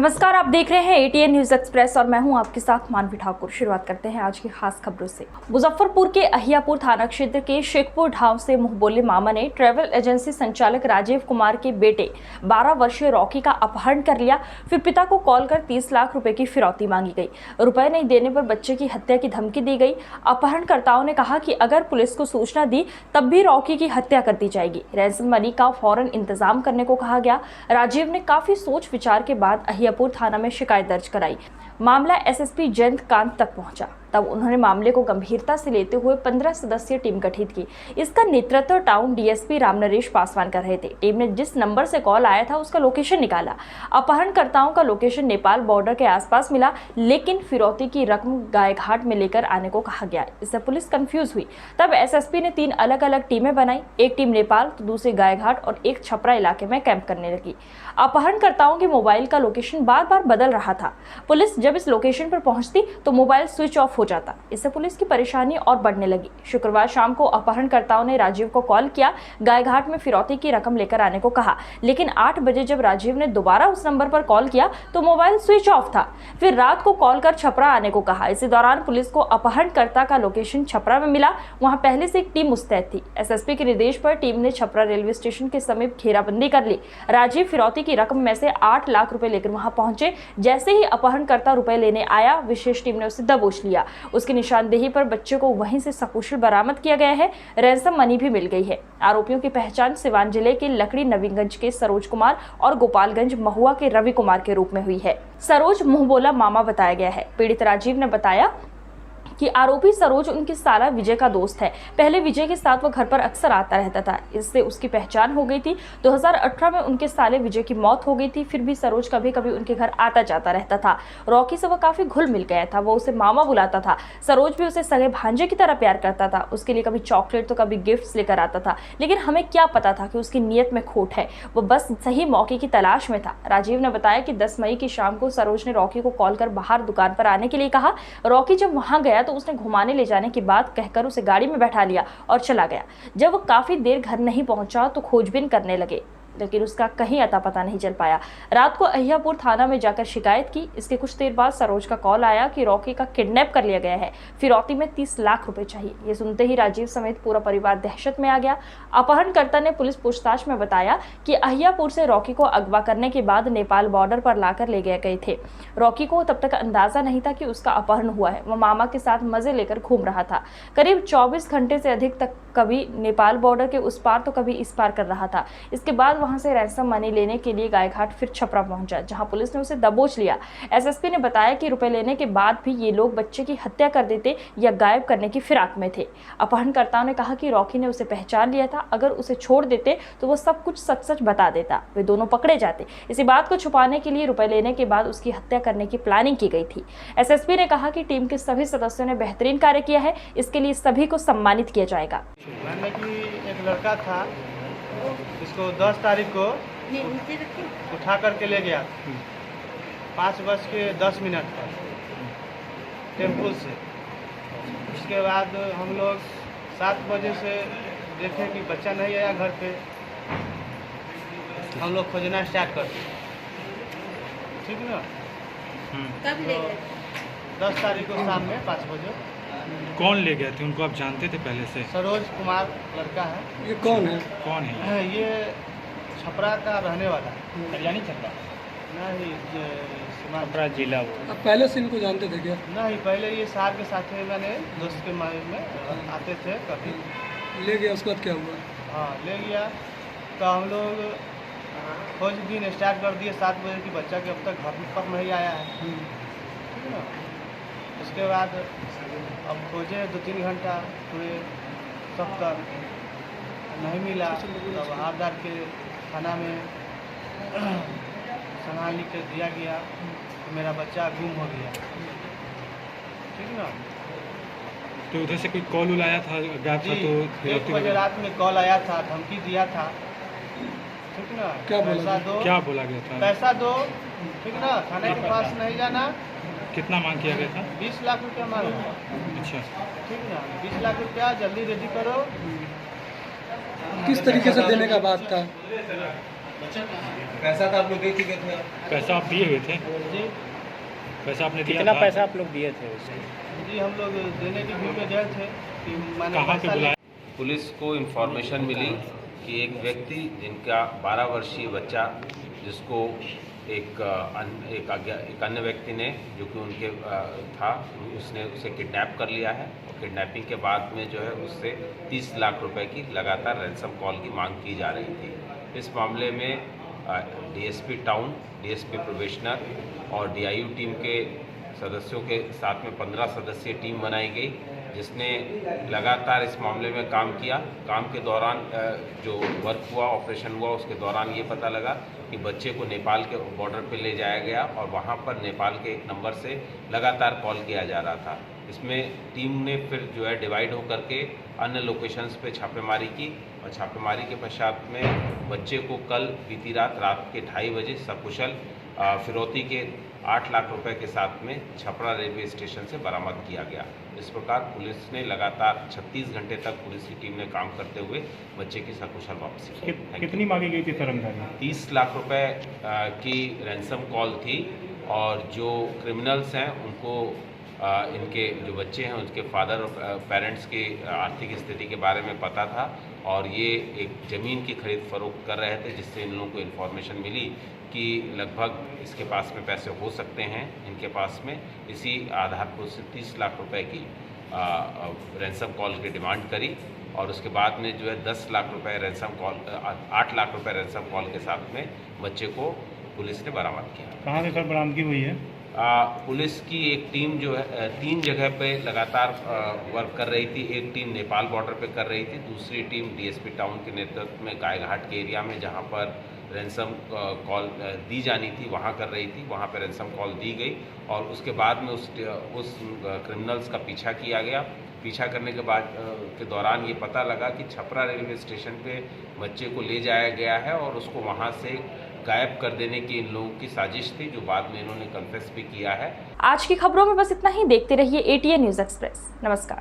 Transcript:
नमस्कार, आप देख रहे हैं एटीएन न्यूज एक्सप्रेस और मैं हूं आपके साथ मानवी ठाकुर। शुरुआत करते हैं आज की खास खबरों से। मुजफ्फरपुर के अहियापुर थाना क्षेत्र के शेखपुर ढांव से मुंहबोले मामा ने ट्रैवल एजेंसी संचालक राजीव कुमार के बेटे 12 वर्षीय रॉकी का अपहरण कर लिया। फिर पिता को कॉल कर 30 लाख रुपए की फिरौती मांगी गई। रुपए नहीं देने पर बच्चे की हत्या की धमकी दी गई। अपहरणकर्ताओं ने कहा कि अगर पुलिस को सूचना दी तब भी रॉकी की हत्या कर दी जाएगी। रैंसम मनी का फौरन इंतजाम करने को कहा गया। राजीव ने काफी सोच विचार के बाद अहियापुर थाना में शिकायत दर्ज कराई। मामला एसएसपी जयंत कांत तक पहुंचा। तब उन्होंने मामले को गंभीरता से लेते हुए 15 सदस्यीय टीम गठित की। इसका नेतृत्व टाउन डीएसपी रामनरेश पासवान कर रहे थे। टीम ने जिस नंबर से कॉल आया था उसका लोकेशन निकाला। अपहरणकर्ताओं का लोकेशन नेपाल बॉर्डर के आसपास मिला, लेकिन फिरौती की रकम गायघाट में लेकर आने को कहा गया। इससे पुलिस कंफ्यूज हुई। तब एसएसपी ने 3 अलग अलग टीमें बनाई। एक टीम नेपाल तो दूसरी गायघाट और एक छपरा इलाके में कैंप करने लगी। अपहरणकर्ताओं के मोबाइल का लोकेशन बार बार बदल रहा था। पुलिस जब इस लोकेशन पर पहुंचती तो मोबाइल स्विच ऑफ हो जाता। इससे पुलिस की परेशानी और बढ़ने लगी। शुक्रवार शाम को अपहरणकर्ताओं ने राजीव को कॉल किया, गायघाट में फिरौती की रकम लेकर आने को कहा, लेकिन 8 बजे जब राजीव ने दोबारा उस नंबर पर कॉल किया तो मोबाइल स्विच ऑफ था। फिर रात को कॉल कर छपरा आने को कहा। इसी दौरान पुलिस को अपहरणकर्ता का लोकेशन छपरा में मिला। वहां पहले से एक टीम मुस्तैद थी। एसएसपी के निर्देश पर टीम ने छपरा रेलवे स्टेशन के समीप घेराबंदी कर ली। राजीव फिरौती की रकम में से 8 लाख रुपए लेकर वहां पहुंचे। जैसे ही अपहरणकर्ता रुपए लेने आया, विशेष टीम ने उसे दबोच लिया। उसकी निशानदेही पर बच्चे को वहीं से सकुशल बरामद किया गया है। रैंसम मनी भी मिल गई है। आरोपियों की पहचान सिवान जिले के लकड़ी नवीनगंज के सरोज कुमार और गोपालगंज महुआ के रवि कुमार के रूप में हुई है। सरोज मुंहबोला मामा बताया गया है। पीड़ित राजीव ने बताया कि आरोपी सरोज उनकी साला विजय का दोस्त है। पहले विजय के साथ वो घर पर अक्सर आता रहता था। इससे उसकी पहचान हो गई थी। 2018 में उनके साले विजय की मौत हो गई थी। फिर भी सरोज कभी कभी उनके घर आता जाता रहता था। रॉकी से वो काफी घुल मिल गया था। वो उसे मामा बुलाता था। सरोज भी उसे सगे भांजे की तरह प्यार करता था। उसके लिए कभी चॉकलेट तो कभी गिफ्ट्स लेकर आता था। लेकिन हमें क्या पता था कि उसकी नीयत में खोट है। वो बस सही मौके की तलाश में था। राजीव ने बताया कि 10 मई की शाम को सरोज ने रॉकी को कॉल कर बाहर दुकान पर आने के लिए कहा। रॉकी जब वहां गया तो उसने घुमाने ले जाने की बात कहकर उसे गाड़ी में बैठा लिया और चला गया। जब वो काफी देर घर नहीं पहुंचा तो खोजबीन करने लगे, लेकिन उसका कहीं अता पता नहीं चल पाया। रात को अहियापुर थाना में जाकर शिकायत की। इसके कुछ देर बाद सरोज का कॉल आया कि रॉकी का किडनैप कर लिया गया है। फिरौती में 30 लाख रुपए चाहिए। ये सुनते ही राजीव समेत पूरा परिवार दहशत में आ गया। अपहरणकर्ता ने पुलिस पूछताछ में बताया कि अहियापुर से रॉकी को अगवा करने के बाद नेपाल बॉर्डर पर लाकर ले गए थे। रॉकी को तब तक अंदाजा नहीं था कि उसका अपहरण हुआ है। वह मामा के साथ मजे लेकर घूम रहा था। करीब 24 घंटे से अधिक तक कभी नेपाल बॉर्डर के उस पार तो कभी इस पार कर रहा था। इसके बाद वहां से रैंसम मनी लेने के लिए गायघाट फिर छपरा पहुंचा, जहां पुलिस ने उसे दबोच लिया। एसएसपी ने बताया कि रुपए लेने के बाद भी ये लोग बच्चे की हत्या कर देते या गायब करने की फिराक में थे। अपहरणकर्ताओं ने कहा कि रॉकी ने उसे पहचान लिया था। अगर उसे छोड़ देते तो वो सब कुछ सच सच बता देता। वे दोनों पकड़े जाते। इसी बात को छुपाने के लिए रुपए लेने के बाद उसकी हत्या करने की प्लानिंग की गई थी। एसएसपी ने कहा कि टीम के सभी सदस्यों ने बेहतरीन कार्य किया है। इसके लिए सभी को सम्मानित किया जाएगा। एक लड़का था, इसको 10 तारीख को उठा करके ले गया 5:10 पर टेम्पल से। उसके बाद हम लोग 7 बजे से देखे कि बच्चा नहीं आया घर पे। हम लोग खोजना स्टार्ट करते, ठीक ना। कब ले गए? 10 तारीख को शाम में 5 बजे। कौन ले गए थे? उनको आप जानते थे पहले से? सरोज कुमार लड़का है। ये कौन है? कौन है ये? छपरा का रहने वाला है। कल्याणी छपरा? नहीं, छपरा जिला। वो आप पहले से इनको जानते थे क्या? नहीं, पहले ये साहब के साथ मैंने दोस्त के में आते थे कभी। ले गया, उसके बाद क्या हुआ? हाँ, ले गया तो हम लोग खोजबीन स्टार्ट कर दिए 7 बजे की। बच्चा के अब तक घर पर नहीं आया है, ठीक है ना। उसके बाद अब खोजे 2-3 घंटा हुए, तब तक नहीं मिला। तब हारदार के थाना में सनहा लिख के दिया गया कि मेरा बच्चा गुम हो गया, ठीक ना। तो उधर से कोई कॉल आया था? जी, 1 बजे रात में कॉल आया था, धमकी दिया था, ठीक ना। क्या पैसा दो, क्या बोला गया था? पैसा दो, ठीक ना। थाने के पास नहीं जाना। कितना मांग किया गया था? 20 लाख रुपया मांगा। अच्छा, ठीक ना। 20 लाख रुपया जल्दी रेडी करो। किस तरीके से देने का बात था? पैसा तो आप लोग दे चुके थे। पैसा आप दिए हुए थे? जी पैसा आपने दिया कितना था? पैसा आप लोग दिए थे उसको? जी हम लोग देने की भीड़ में गए थे कि मैंने कहाँ पे पैसा बुलाया? पुलिस को इन्फॉर्मेशन मिली कि एक व्यक्ति जिनका 12 वर्षीय बच्चा जिसको एक अन्य व्यक्ति ने जो कि उनके था उसने उसे किडनैप कर लिया है और किडनैपिंग के बाद में जो है उससे 30 लाख रुपए की लगातार रैंसम कॉल की मांग की जा रही थी। इस मामले में डीएसपी टाउन, डीएसपी प्रोबेशनर और डीआईयू टीम के सदस्यों के साथ में 15 सदस्यीय टीम बनाई गई जिसने लगातार इस मामले में काम किया। काम के दौरान जो वर्क हुआ, ऑपरेशन हुआ, उसके दौरान ये पता लगा कि बच्चे को नेपाल के बॉर्डर पे ले जाया गया और वहाँ पर नेपाल के एक नंबर से लगातार कॉल किया जा रहा था। इसमें टीम ने फिर जो है डिवाइड होकर के अन्य लोकेशंस पे छापेमारी की और छापेमारी के पश्चात में बच्चे को कल बीती रात के 2:30 बजे सकुशल फिरौती के 8 लाख रुपए के साथ में छपरा रेलवे स्टेशन से बरामद किया गया। इस प्रकार पुलिस ने लगातार 36 घंटे तक पुलिस की टीम ने काम करते हुए बच्चे की सकुशल वापसी की। कितनी मांगी गई थी सर रमजान? 30 लाख रुपए की रैंसम कॉल थी और जो क्रिमिनल्स हैं उनको इनके जो बच्चे हैं उनके फादर और पेरेंट्स की आर्थिक स्थिति के बारे में पता था और ये एक ज़मीन की खरीद फरोख्त कर रहे थे जिससे इन लोगों को इन्फॉर्मेशन मिली कि लगभग इसके पास में पैसे हो सकते हैं इनके पास में। इसी आधार पर उससे 30 लाख रुपए की रैंसम कॉल की डिमांड करी और उसके बाद में जो है 10 लाख रुपए रैंसम कॉल 8 लाख रुपए रैंसम कॉल के साथ में बच्चे को पुलिस ने बरामद किया। कहाँ से सर बरामदगी हुई है? पुलिस की एक टीम जो है 3 जगह पे लगातार वर्क कर रही थी। एक टीम नेपाल बॉर्डर पे कर रही थी, दूसरी टीम डीएसपी टाउन के नेतृत्व में गायघाट के एरिया में जहां पर रैंसम कॉल दी जानी थी वहां कर रही थी। वहां पर रैंसम कॉल दी गई और उसके बाद में उस क्रिमिनल्स का पीछा किया गया। पीछा करने के बाद के दौरान ये पता लगा कि छपरा रेलवे स्टेशन पे बच्चे को ले जाया गया है और उसको वहाँ से गायब कर देने की इन लोगों की साजिश थी जो बाद में इन्होंने कन्फेस भी किया है। आज की खबरों में बस इतना ही। देखते रहिए ATN न्यूज़ एक्सप्रेस। नमस्कार।